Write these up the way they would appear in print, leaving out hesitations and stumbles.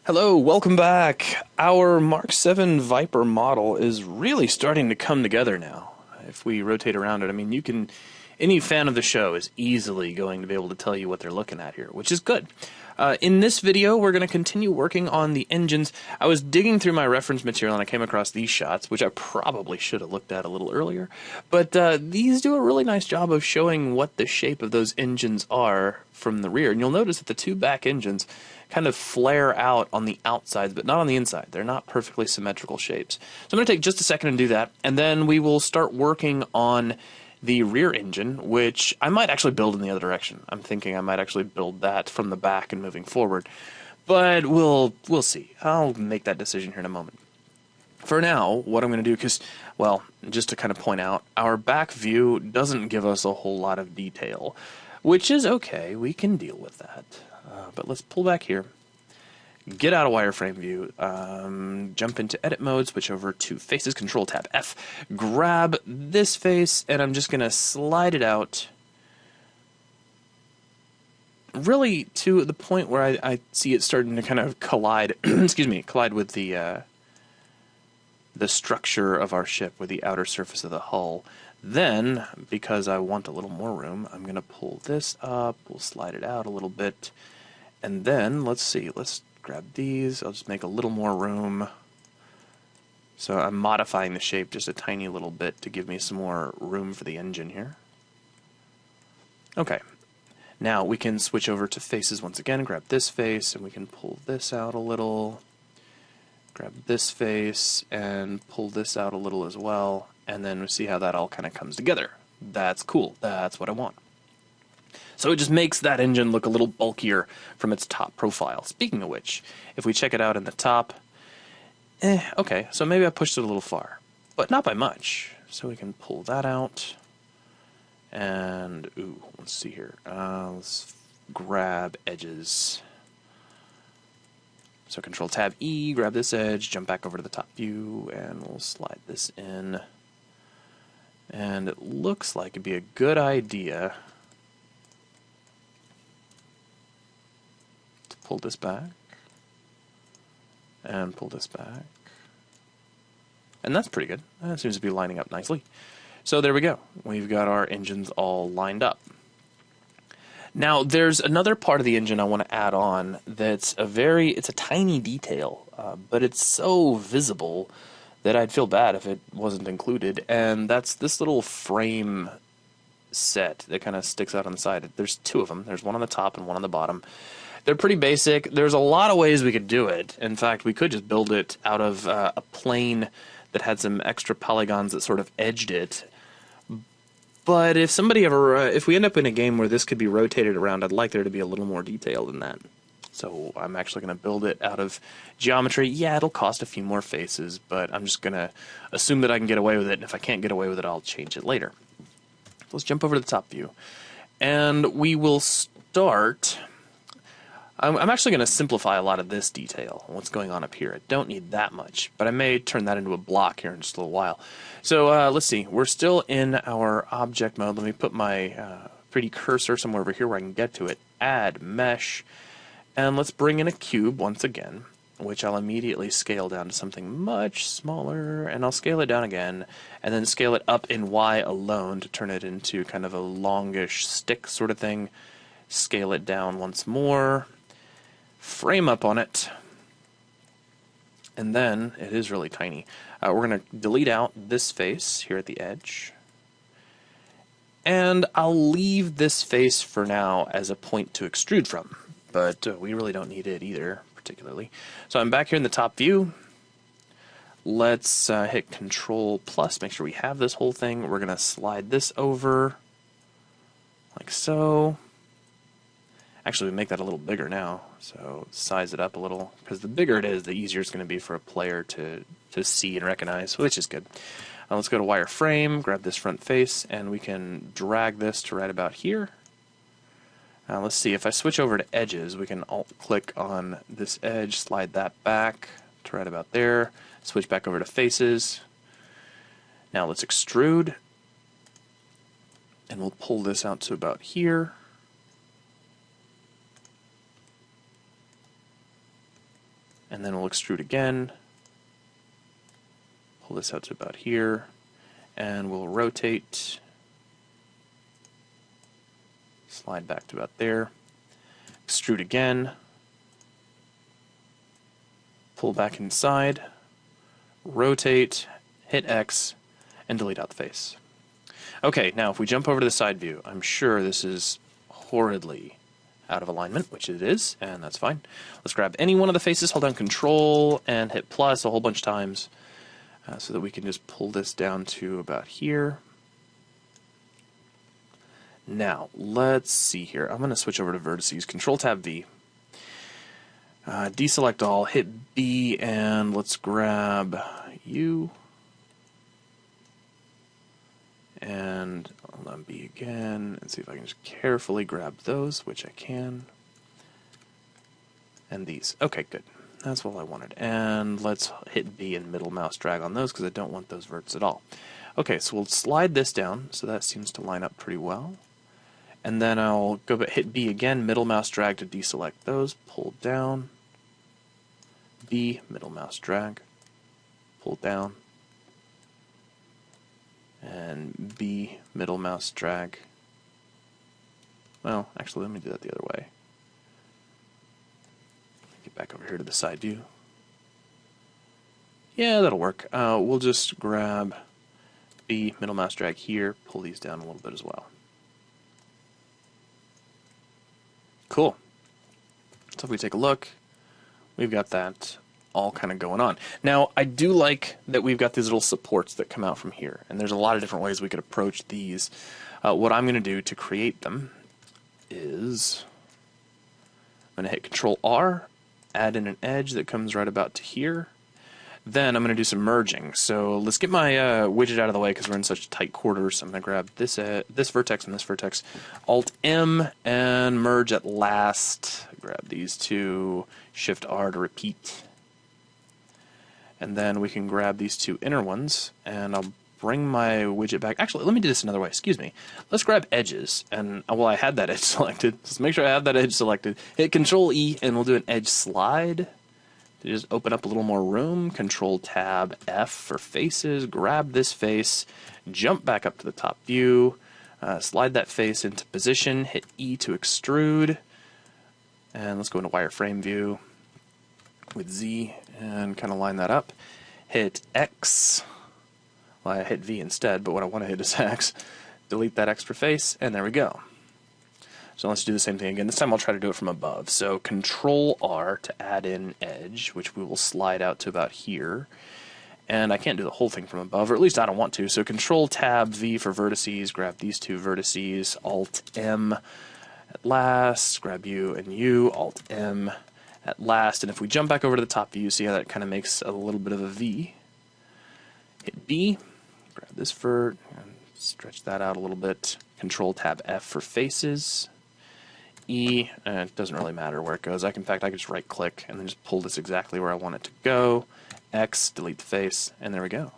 Hello, welcome back. Our Mark 7 Viper model is really starting to come together now. If we rotate around it, I mean, any fan of the show is easily going to be able to tell you what they're looking at here, which is good. In this video, we're going to continue working on the engines. I was digging through my reference material and I came across these shots, which I probably should have looked at a little earlier. But these do a really nice job of showing what the shape of those engines are from the rear. And you'll notice that the two back engines kind of flare out on the outsides, but not on the inside. They're not perfectly symmetrical shapes. So I'm going to take just a second and do that, and then we will start working on the rear engine, which I might actually build in the other direction. I'm thinking I might actually build that from the back and moving forward, but we'll see. I'll make that decision here in a moment. For now, what I'm going to do, because, well, just to kind of point out, our back view doesn't give us a whole lot of detail, which is okay. We can deal with that. But let's pull back here, get out of wireframe view, jump into edit mode, switch over to faces, control tab F, grab this face, and I'm just going to slide it out really to the point where I see it starting to kind of collide, excuse me, collide with the structure of our ship, with the outer surface of the hull. Then, because I want a little more room, I'm going to pull this up, we'll slide it out a little bit. And then, let's grab these. I'll just make a little more room. So I'm modifying the shape just a tiny little bit to give me some more room for the engine here. Okay. Now we can switch over to faces once again, grab this face, and we can pull this out a little. Grab this face, and pull this out a little as well. And then we see how that all kind of comes together. That's cool. That's what I want. So it just makes that engine look a little bulkier from its top profile. Speaking of which, if we check it out in the top, okay, so maybe I pushed it a little far, but not by much. So we can pull that out, and, ooh, let's see here. Let's grab edges. So Control Tab E, grab this edge, jump back over to the top view, and we'll slide this in. And it looks like it'd be a good idea pull this back, and pull this back. And that's pretty good. That seems to be lining up nicely. So there we go. We've got our engines all lined up. Now, there's another part of the engine I want to add on that's it's a tiny detail, but it's so visible that I'd feel bad if it wasn't included, and that's this little frame set that kind of sticks out on the side. There's two of them. There's one on the top and one on the bottom. They're pretty basic. There's a lot of ways we could do it. In fact, we could just build it out of a plane that had some extra polygons that sort of edged it. But if if we end up in a game where this could be rotated around, I'd like there to be a little more detail than that. So I'm actually going to build it out of geometry. Yeah, it'll cost a few more faces, but I'm just going to assume that I can get away with it, and if I can't get away with it, I'll change it later. So let's jump over to the top view. And we will start... I'm actually going to simplify a lot of this detail, what's going on up here. I don't need that much, but I may turn that into a block here in just a little while. So let's see. We're still in our object mode. Let me put my 3D cursor somewhere over here where I can get to it. Add mesh. And let's bring in a cube once again, which I'll immediately scale down to something much smaller. And I'll scale it down again, and then scale it up in Y alone to turn it into kind of a longish stick sort of thing. Scale it down once more. Frame up on it, and then it is really tiny. We're going to delete out this face here at the edge, and I'll leave this face for now as a point to extrude from, but we really don't need it either particularly. So I'm back here in the top view. Let's hit Control plus, make sure we have this whole thing. We're going to slide this over like so. Actually, we make that a little bigger now, so size it up a little, because the bigger it is, the easier it's going to be for a player to see and recognize, which is good. Let's go to wireframe, grab this front face, and we can drag this to right about here. Let's see, if I switch over to edges, we can alt-click on this edge, slide that back to right about there, switch back over to faces. Now let's extrude, and we'll pull this out to about here. and then we'll extrude again, pull this out to about here, and we'll rotate, slide back to about there, extrude again, pull back inside, rotate, hit X, and delete out the face. Okay, now if we jump over to the side view, I'm sure this is horridly out of alignment, which it is, and that's fine. Let's grab any one of the faces, hold down Control, and hit plus a whole bunch of times so that we can just pull this down to about here. Now, let's see here. I'm going to switch over to vertices. Control-Tab-V. Deselect all, hit B, and let's grab U. And I'll on B again, and see if I can just carefully grab those, which I can. And these. Okay, good. That's what I wanted. And let's hit B and middle mouse drag on those, because I don't want those verts at all. Okay, so we'll slide this down, so that seems to line up pretty well. And then I'll go hit B again, middle mouse drag to deselect those, pull down, B, middle mouse drag, pull down, and B, middle mouse drag. Well, actually, let me do that the other way. Get back over here to the side view. Yeah, that'll work. We'll just grab B, middle mouse drag here, pull these down a little bit as well. Cool. So if we take a look, we've got that all kind of going on. Now, I do like that we've got these little supports that come out from here, and there's a lot of different ways we could approach these. What I'm going to do to create them is I'm going to hit Control-R, add in an edge that comes right about to here. Then I'm going to do some merging. So let's get my widget out of the way because we're in such tight quarters. I'm going to grab this vertex and this vertex, Alt-M, and merge at last. Grab these two, Shift-R to repeat. And then we can grab these two inner ones, and I'll bring my widget back. Actually, let me do this another way. Excuse me. Let's grab edges, and well, I had that edge selected. Let's make sure I have that edge selected. Hit Control-E, and we'll do an edge slide. To just open up a little more room. Control-Tab-F for faces. Grab this face, jump back up to the top view, slide that face into position, hit E to extrude, and let's go into wireframe view with Z and kind of line that up. Hit X. Well, I hit V instead, but what I want to hit is X. Delete that extra face, and there we go. So let's do the same thing again. This time I'll try to do it from above. So Control-R to add in edge, which we will slide out to about here. And I can't do the whole thing from above, or at least I don't want to. So Control-Tab-V for vertices, grab these two vertices, Alt-M at last, grab U and U, Alt-M at last. And if we jump back over to the top view, see how that kind of makes a little bit of a V. Hit B, grab this vert, and stretch that out a little bit. Control-Tab-F for faces. E, and it doesn't really matter where it goes. In fact, I could just right-click and then just pull this exactly where I want it to go. X, delete the face, and there we go.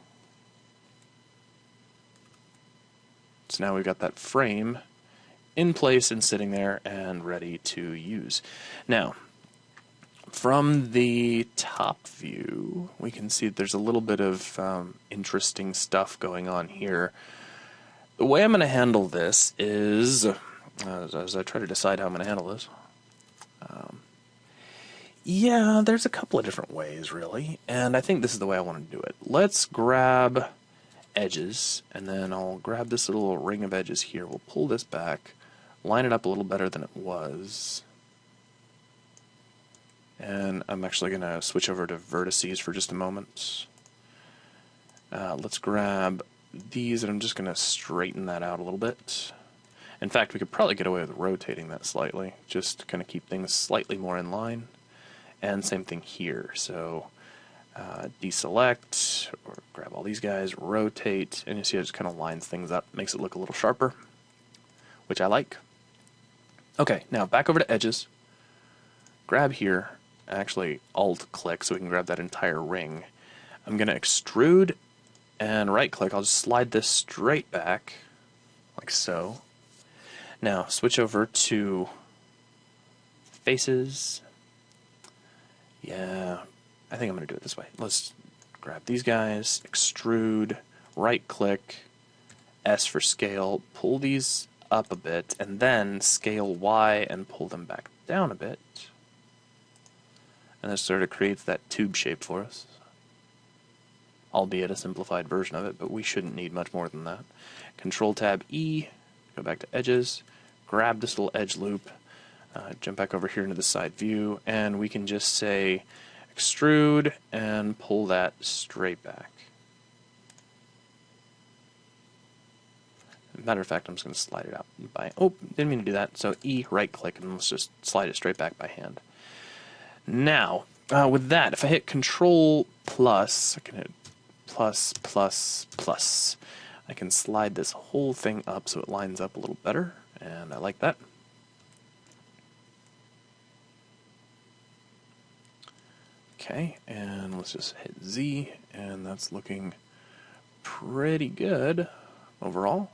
So now we've got that frame in place and sitting there and ready to use. Now, from the top view, we can see that there's a little bit of interesting stuff going on here. The way I'm going to handle this is, as I try to decide how I'm going to handle this, yeah, there's a couple of different ways, really, and I think this is the way I want to do it. Let's grab edges, and then I'll grab this little ring of edges here. We'll pull this back, line it up a little better than it was, and I'm actually going to switch over to vertices for just a moment. Let's grab these, and I'm just going to straighten that out a little bit. In fact, we could probably get away with rotating that slightly, just to kind of keep things slightly more in line. And same thing here. So deselect, or grab all these guys, rotate, and you see it just kind of lines things up, makes it look a little sharper, which I like. Okay, now back over to edges. Grab here, actually Alt-click so we can grab that entire ring. I'm going to extrude and right-click. I'll just slide this straight back, like so. Now, switch over to faces. Yeah, I think I'm going to do it this way. Let's grab these guys, extrude, right-click, S for scale, pull these up a bit, and then scale Y and pull them back down a bit. And this sort of creates that tube shape for us, albeit a simplified version of it, but we shouldn't need much more than that. Control-Tab E, go back to Edges, grab this little edge loop, jump back over here into the side view, and we can just say extrude and pull that straight back. Matter of fact, I'm just going to slide it out by, oh, didn't mean to do that, so E, right-click, and let's just slide it straight back by hand. Now, with that, if I hit Control plus, I can hit plus, plus, plus. I can slide this whole thing up so it lines up a little better, and I like that. Okay, and let's just hit Z, and that's looking pretty good overall.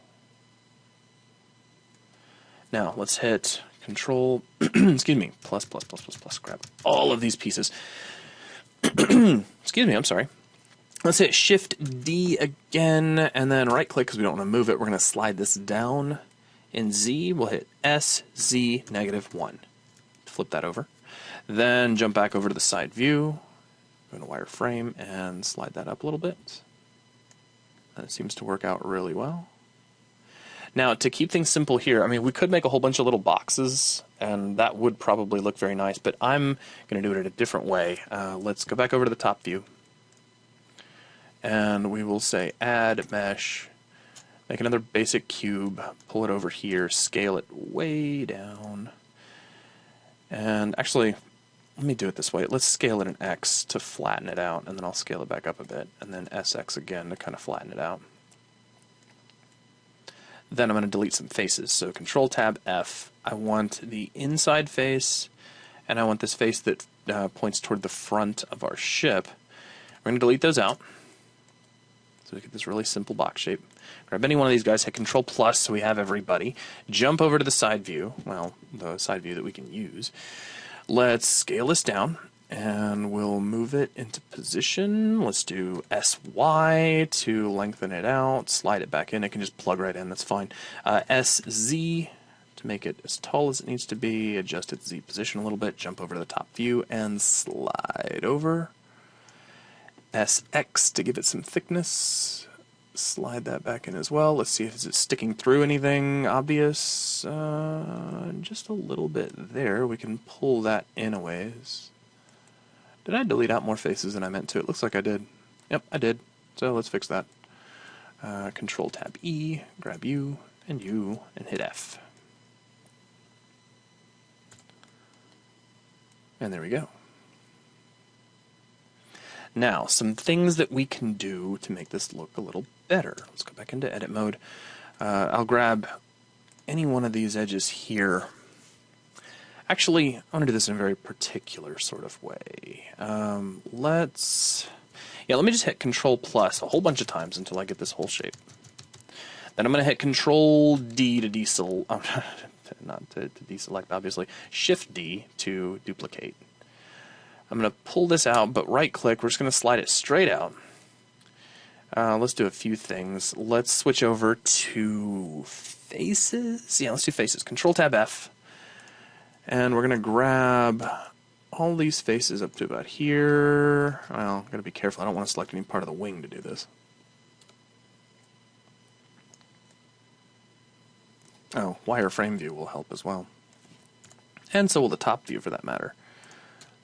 Now, let's hit Control, excuse me, plus, plus, plus, plus, plus, grab all of these pieces. Excuse me, I'm sorry. Let's hit Shift D again, and then right-click because we don't want to move it. We're going to slide this down. In Z, we'll hit S, Z, -1. Flip that over. Then jump back over to the side view, go to wireframe, and slide that up a little bit. That seems to work out really well. Now, to keep things simple here, I mean, we could make a whole bunch of little boxes, and that would probably look very nice, but I'm going to do it in a different way. Let's go back over to the top view, and we will say Add Mesh, make another basic cube, pull it over here, scale it way down, and actually, let me do it this way. Let's scale it in X to flatten it out, and then I'll scale it back up a bit, and then SX again to kind of flatten it out. Then I'm going to delete some faces. So Control-Tab F, I want the inside face, and I want this face that points toward the front of our ship. We're going to delete those out. So we get this really simple box shape. Grab any one of these guys, hit Control plus so we have everybody. Jump over to the side view, well, the side view that we can use. Let's scale this down, and we'll move it into position. Let's do SY to lengthen it out, slide it back in. It can just plug right in, that's fine. SZ to make it as tall as it needs to be, adjust its Z position a little bit, jump over to the top view, and slide over. SX to give it some thickness, slide that back in as well. Let's see if it's sticking through anything obvious. Just a little bit there. We can pull that in a ways. Did I delete out more faces than I meant to? It looks like I did. Yep, I did. So let's fix that. Control-Tab E, grab you, and hit F. And there we go. Now, some things that we can do to make this look a little better. Let's go back into edit mode. I'll grab any one of these edges here. Actually, I want to do this in a very particular sort of way. Let me just hit Control plus a whole bunch of times until I get this whole shape. Then I'm going to hit Control D to deselect, not to deselect, obviously. Shift D to duplicate. I'm going to pull this out, but right-click, we're just going to slide it straight out. Let's do a few things. Let's switch over to faces. Yeah, let's do faces. Control-Tab F. And we're going to grab all these faces up to about here. Well, I've got to be careful. I don't want to select any part of the wing to do this. Oh, wireframe view will help as well. And so will the top view for that matter.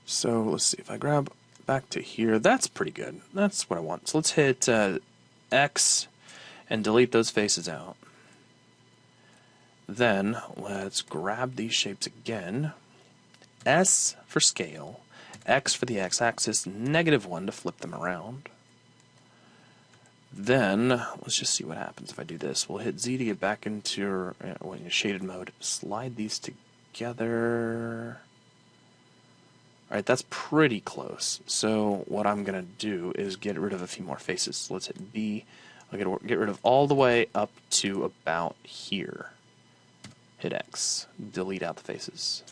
So let's see, if I grab back to here, that's pretty good. That's what I want. So let's hit X and delete those faces out. Then let's grab these shapes again. S for scale, X for the X-axis, -1 to flip them around. Then let's just see what happens if I do this. We'll hit Z to get back into your shaded mode. Slide these together. Alright, that's pretty close. So what I'm going to do is get rid of a few more faces. So let's hit B. I'll get rid of all the way up to about here. Hit X. Delete out the faces.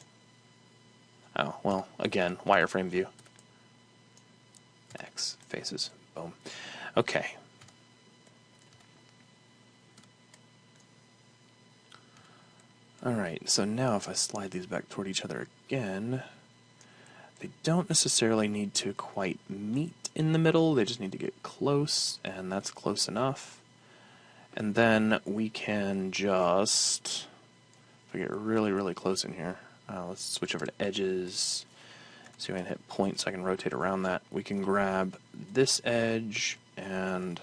Oh, well, again, wireframe view. X, faces, boom. Okay. Alright, so now if I slide these back toward each other again, they don't necessarily need to quite meet in the middle, they just need to get close, and that's close enough. And then we can just, if I get really, really close in here, let's switch over to edges, see if I can hit point so I can rotate around that. We can grab this edge and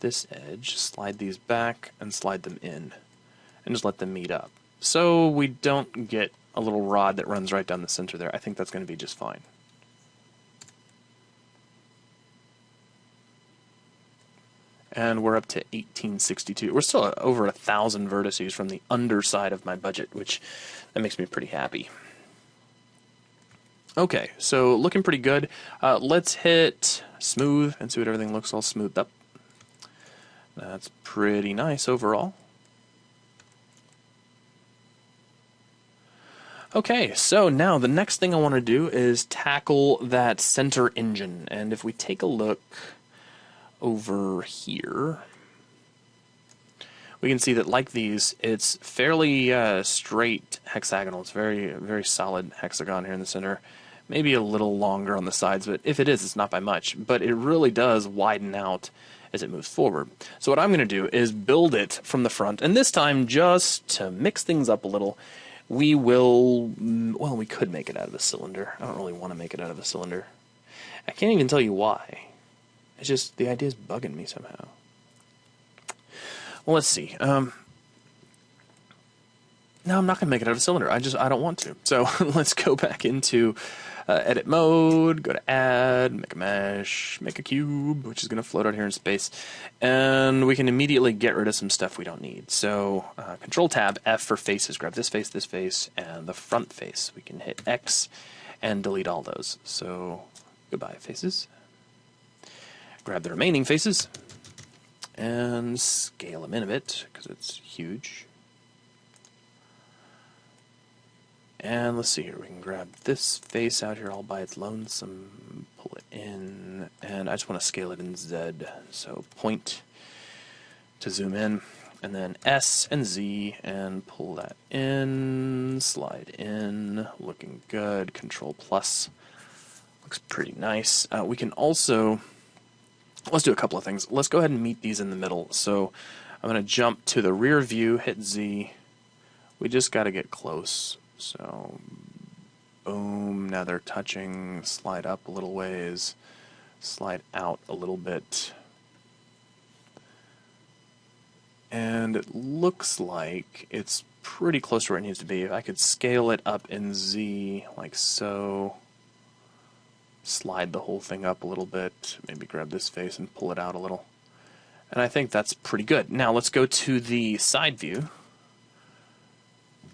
this edge, slide these back, and slide them in, and just let them meet up. So we don't get a little rod that runs right down the center there. I think that's going to be just fine. And we're up to 1862. We're still over 1,000 vertices from the underside of my budget, which that makes me pretty happy. Okay, so looking pretty good. Let's hit smooth and see what everything looks all smoothed up. That's pretty nice overall. Okay, so now the next thing I want to do is tackle that center engine. And if we take a look over here, we can see that like these, it's fairly straight hexagonal. It's very, very solid hexagon here in the center. Maybe a little longer on the sides, but if it is, it's not by much. But it really does widen out as it moves forward. So what I'm going to do is build it from the front, and this time, just to mix things up a little, we will, well, we could make it out of a cylinder. I don't really want to make it out of a cylinder. I can't even tell you why. It's just, the idea is bugging me somehow. Well, let's see. No, I'm not going to make it out of a cylinder. I don't want to. So let's go back into edit mode, go to add, make a mesh, make a cube, which is going to float out here in space. And we can immediately get rid of some stuff we don't need. So Control Tab F for faces. Grab this face, and the front face. We can hit X and delete all those. So goodbye, faces. Grab the remaining faces and scale them in a bit because it's huge. And let's see here, we can grab this face out here all by its lonesome, pull it in, and I just want to scale it in Z. So point to zoom in, and then S and Z, and pull that in, slide in, looking good, Control plus, looks pretty nice. We can also, let's do a couple of things. Let's go ahead and meet these in the middle. So I'm going to jump to the rear view, hit Z, we just got to get close. So, boom, now they're touching, slide up a little ways, slide out a little bit. And it looks like it's pretty close to where it needs to be. If I could scale it up in Z, like so, slide the whole thing up a little bit, maybe grab this face and pull it out a little. And I think that's pretty good. Now let's go to the side view.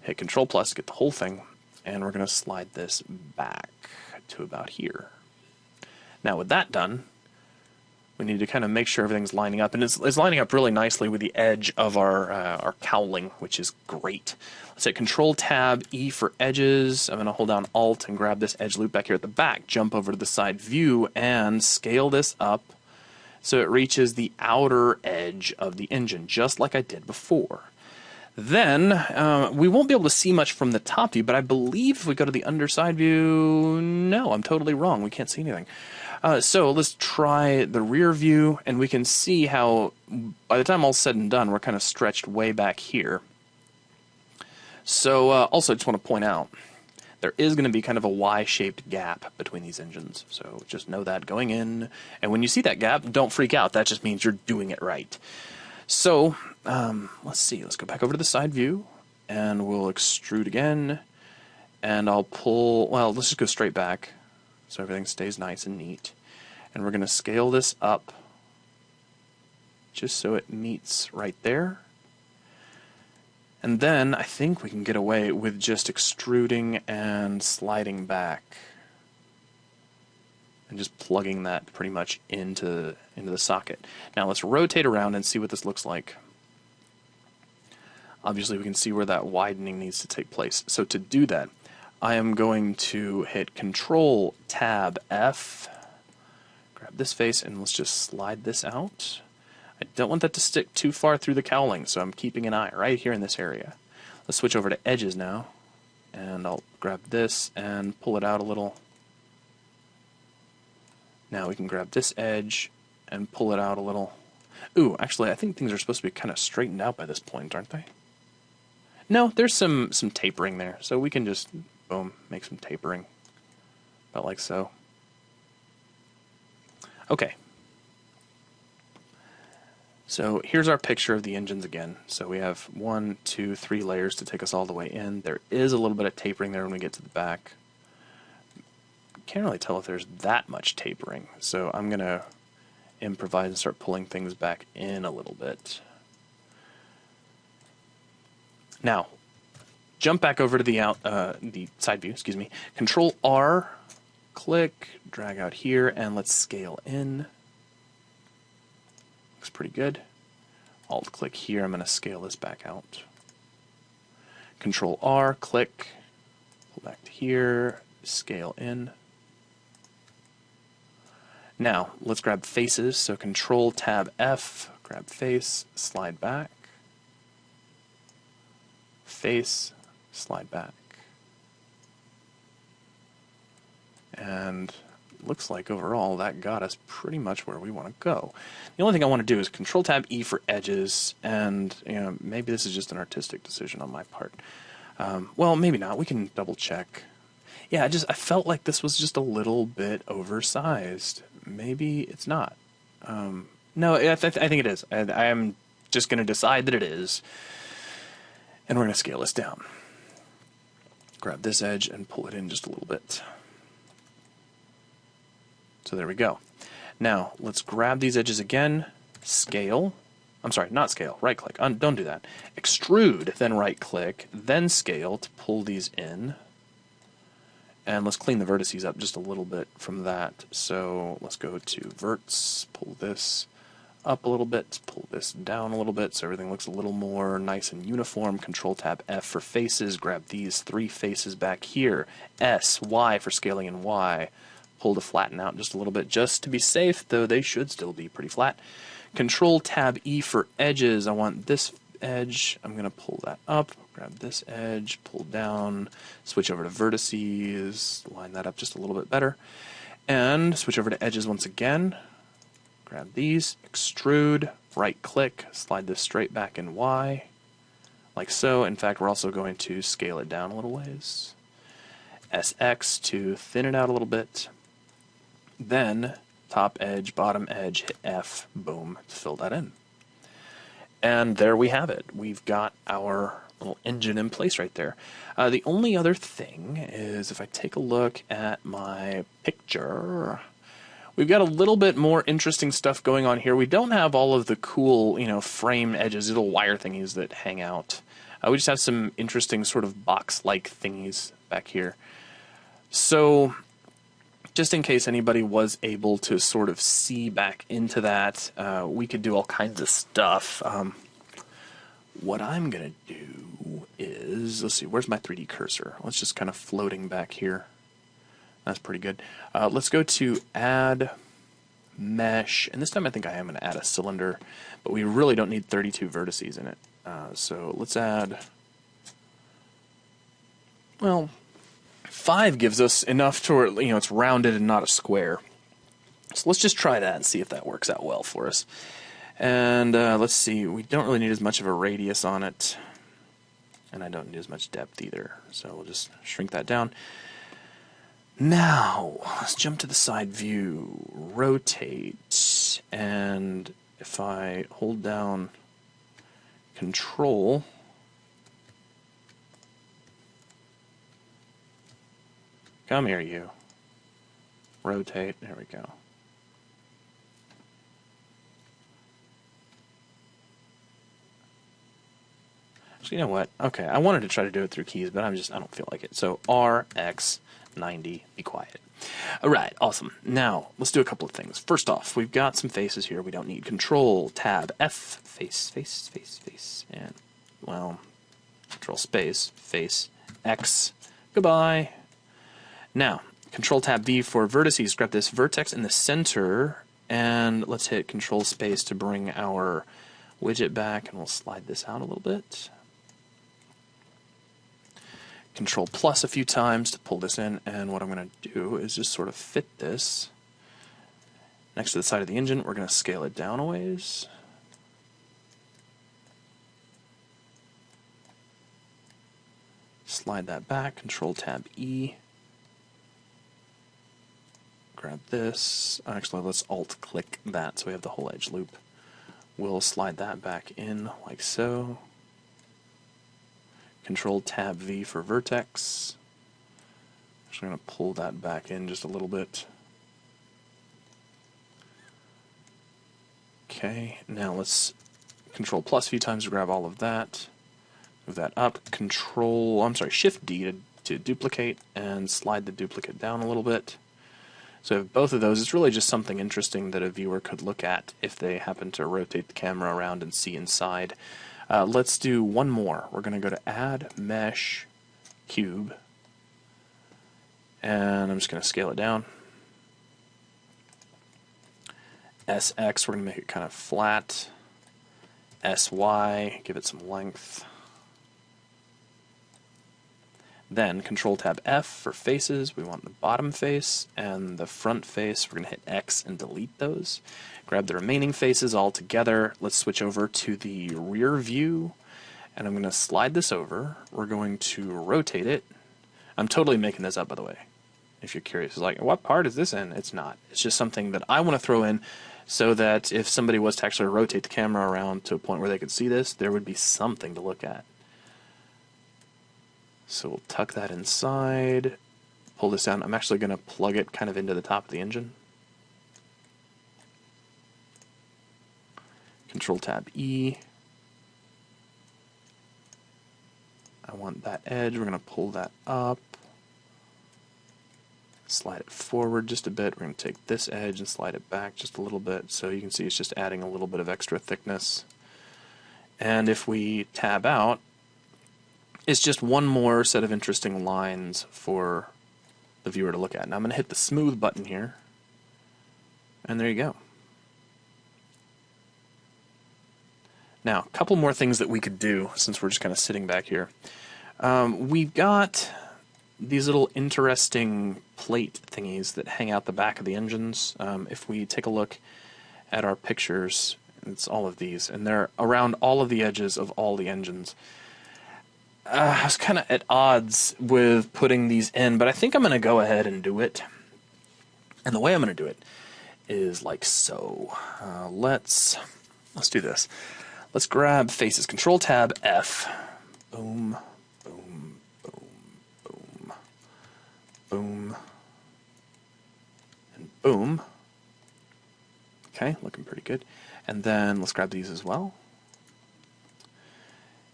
Hit Control plus to get the whole thing, and we're going to slide this back to about here. Now with that done, we need to kind of make sure everything's lining up, and it's lining up really nicely with the edge of our cowling, which is great. Let's hit Control Tab E for edges. I'm going to hold down Alt and grab this edge loop back here at the back, jump over to the side view, and scale this up so it reaches the outer edge of the engine, just like I did before. Then, we won't be able to see much from the top view, but I believe if we go to the underside view, no, I'm totally wrong. We can't see anything. So let's try the rear view, and we can see how, by the time all's said and done, we're kind of stretched way back here. So, also, I just want to point out, there is going to be kind of a Y-shaped gap between these engines. So just know that going in, and when you see that gap, don't freak out. That just means you're doing it right. So, let's see, let's go back over to the side view, and we'll extrude again, and I'll pull, well, let's just go straight back, so everything stays nice and neat, and we're going to scale this up, just so it meets right there, and then I think we can get away with just extruding and sliding back, and just plugging that pretty much into the socket. Now let's rotate around and see what this looks like. Obviously we can see where that widening needs to take place. So to do that, I am going to hit Control Tab F, this face and let's just slide this out. I don't want that to stick too far through the cowling, so I'm keeping an eye right here in this area. Let's switch over to edges now, and I'll grab this and pull it out a little. Now we can grab this edge and pull it out a little. Ooh, actually, I think things are supposed to be kind of straightened out by this point, aren't they? No, there's some tapering there, so we can just, boom, make some tapering. About like so. Okay. So here's our picture of the engines again. So we have 1, 2, 3 layers to take us all the way in. There is a little bit of tapering there when we get to the back. Can't really tell if there's that much tapering, so I'm going to improvise and start pulling things back in a little bit. Now, jump back over to the side view, excuse me. Control R, click, drag out here, and let's scale in. Looks pretty good. Alt click here, I'm going to scale this back out. Control R, click, pull back to here, scale in. Now, let's grab faces, so Control Tab F, grab face, slide back. Face, slide back. And looks like overall that got us pretty much where we want to go. The only thing I want to do is Control Tab E for edges, and maybe this is just an artistic decision on my part. Well, maybe not. We can double check. Yeah, I felt like this was just a little bit oversized. Maybe it's not. No, I think it is. I am just going to decide that it is. And we're going to scale this down. Grab this edge and pull it in just a little bit. So there we go. Now, let's grab these edges again. Scale. I'm sorry, not scale. Right click. Don't do that. Extrude, then right click, then scale to pull these in. And let's clean the vertices up just a little bit from that. So let's go to verts, pull this up a little bit, pull this down a little bit so everything looks a little more nice and uniform. Control Tab F for faces, grab these 3 faces back here. S, Y for scaling in Y. Pull to flatten out just a little bit just to be safe, though they should still be pretty flat. Control Tab E for edges. I want this edge. I'm going to pull that up, grab this edge, pull down, switch over to vertices, line that up just a little bit better, and switch over to edges once again. Grab these, extrude, right click, slide this straight back in Y, like so. In fact, we're also going to scale it down a little ways. SX to thin it out a little bit. Then top edge, bottom edge, hit F, boom, to fill that in. And there we have it. We've got our little engine in place right there. The only other thing is if I take a look at my picture, we've got a little bit more interesting stuff going on here. We don't have all of the cool, frame edges, little wire thingies that hang out. We just have some interesting sort of box-like thingies back here. So just in case anybody was able to sort of see back into that, we could do all kinds of stuff. What I'm going to do is, let's see, where's my 3D cursor? Let's just kind of floating back here. That's pretty good. Let's go to Add Mesh, and this time I think I am going to add a cylinder, but we really don't need 32 vertices in it. So let's add, well, 5 gives us enough to where, it's rounded and not a square. So let's just try that and see if that works out well for us. And let's see, we don't really need as much of a radius on it, and I don't need as much depth either. So we'll just shrink that down. Now, let's jump to the side view, rotate, and if I hold down Control, come here, you. Rotate, there we go. So you know what? Okay, I wanted to try to do it through keys, but I don't feel like it. So R, X, 90, be quiet. All right, awesome. Now, let's do a couple of things. First off, we've got some faces here we don't need. Control, Tab, F, face, face, face, face, and, well, Control, space, face, X, goodbye. Now, Control, Tab, V for vertices. Grab this vertex in the center And let's hit Control Space to bring our widget back, and we'll slide this out a little bit. Control plus a few times to pull this in, and what I'm going to do is just sort of fit this next to the side of the engine. We're going to scale it down a ways. Slide that back, Control Tab E. Grab this. Actually, let's Alt click that so we have the whole edge loop. We'll slide that back in like so. Control Tab V for vertex. Actually, I'm going to pull that back in just a little bit. Okay, now let's Control plus a few times to grab all of that. Move that up. Shift D to duplicate and slide the duplicate down a little bit. So we have both of those. It's really just something interesting that a viewer could look at if they happen to rotate the camera around and see inside. Let's do one more. We're going to go to Add, Mesh, Cube, and I'm just going to scale it down. SX, we're going to make it kind of flat. SY, give it some length. Then Control Tab F for faces. We want the bottom face and the front face. We're going to hit X and delete those. Grab the remaining faces all together. Let's switch over to the rear view, and I'm going to slide this over. We're going to rotate it. I'm totally making this up, by the way, if you're curious. It's like, what part is this in? It's not. It's just something that I want to throw in so that if somebody was to actually rotate the camera around to a point where they could see this, there would be something to look at. So we'll tuck that inside, pull this down. I'm actually going to plug it kind of into the top of the engine. Control Tab E. I want that edge. We're going to pull that up. Slide it forward just a bit. We're going to take this edge and slide it back just a little bit. So you can see it's just adding a little bit of extra thickness. And if we tab out, it's just one more set of interesting lines for the viewer to look at. Now I'm going to hit the smooth button here, and there you go. Now, a couple more things that we could do since we're just kind of sitting back here. We've got these little interesting plate thingies that hang out the back of the engines. If we take a look at our pictures, it's all of these, and they're around all of the edges of all the engines. I was kind of at odds with putting these in, but I think I'm going to go ahead and do it. And the way I'm going to do it is like so. Let's do this. Let's grab faces. Control Tab F. Boom, boom, boom, boom, boom, and boom. Okay, looking pretty good. And then let's grab these as well.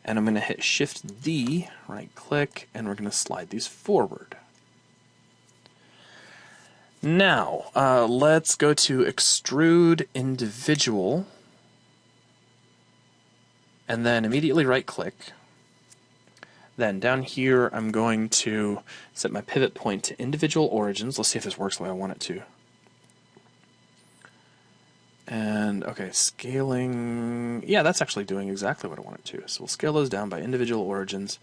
And I'm going to hit Shift D, right click, and we're going to slide these forward. Now, let's go to Extrude Individual, and then immediately right click. Then down here, I'm going to set my pivot point to Individual Origins. Let's see if this works the way I want it to. And, okay, scaling, yeah, that's actually doing exactly what I want it to. So we'll scale those down by individual origins.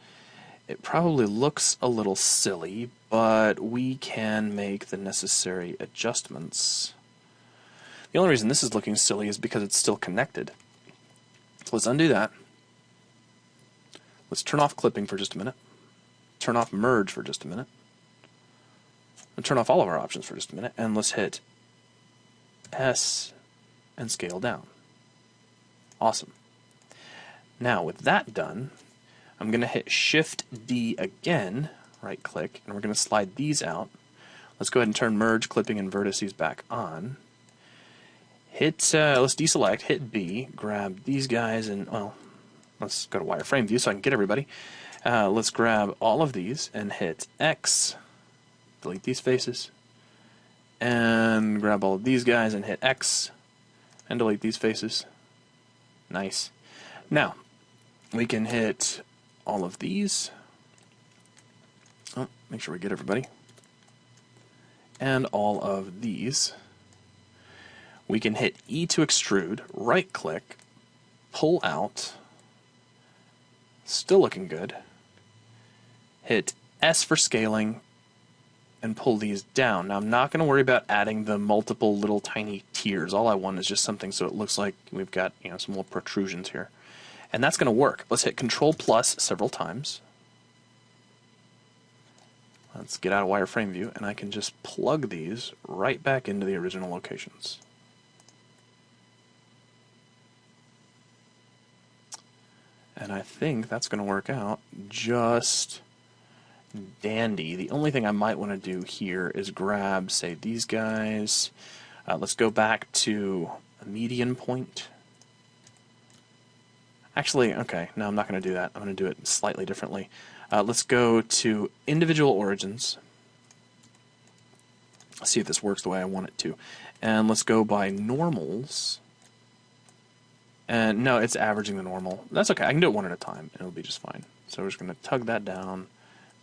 It probably looks a little silly, but we can make the necessary adjustments. The only reason this is looking silly is because it's still connected. So let's undo that. Let's turn off clipping for just a minute. Turn off merge for just a minute. And turn off all of our options for just a minute. And let's hit S and scale down. Awesome. Now with that done, I'm going to hit Shift D again, right click, and we're going to slide these out. Let's go ahead and turn merge, clipping, and vertices back on. Let's deselect, hit B, grab these guys, and well, let's go to wireframe view so I can get everybody. Let's grab all of these and hit X, delete these faces, and grab all of these guys and hit X, and delete these faces. Nice. Now, we can hit all of these. Oh, make sure we get everybody. And all of these. we can hit E to extrude, right click, pull out, still looking good, hit S for scaling, and pull these down. Now I'm not going to worry about adding the multiple little tiny tiers. All I want is just something so it looks like we've got, you know, some little protrusions here. And that's going to work. Let's hit Control plus several times. Let's get out of wireframe view, and I can just plug these right back into the original locations. And I think that's going to work out just dandy. The only thing I might want to do here is grab, say, these guys. Let's go back to a median point. Actually, okay, no, I'm not going to do that. I'm going to do it slightly differently. Let's go to individual origins. Let's see if this works the way I want it to. And let's go by normals. And no, it's averaging the normal. That's okay. I can do it one at a time, and it'll be just fine. So we're just going to tug that down,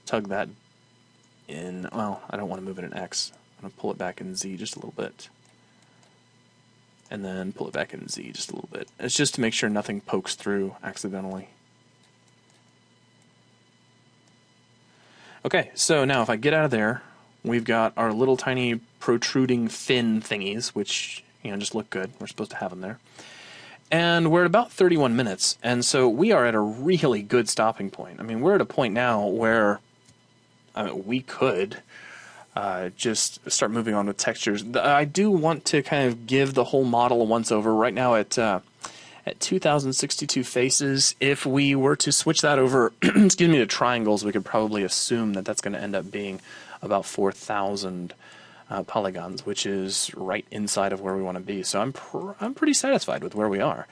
tug that in. Well, I don't want to move it in X. I'm going to pull it back in Z just a little bit. And then pull it back in Z just a little bit. It's just to make sure nothing pokes through accidentally. Okay, so now if I get out of there, we've got our little tiny protruding fin thingies, which, you know, just look good. We're supposed to have them there. And we're at about 31 minutes, and so we are at a really good stopping point. I mean, we're at a point now where we could just start moving on with textures. I do want to kind of give the whole model a once-over. Right now at 2,062 faces, if we were to switch that over excuse me, to triangles, we could probably assume that that's going to end up being about 4,000 polygons, which is right inside of where we want to be. So I'm pretty satisfied with where we are.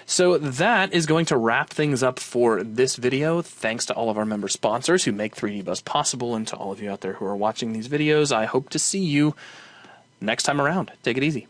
So that is going to wrap things up for this video. Thanks to all of our member sponsors who make 3D Buzz possible, and to all of you out there who are watching these videos. I hope to see you next time around. Take it easy.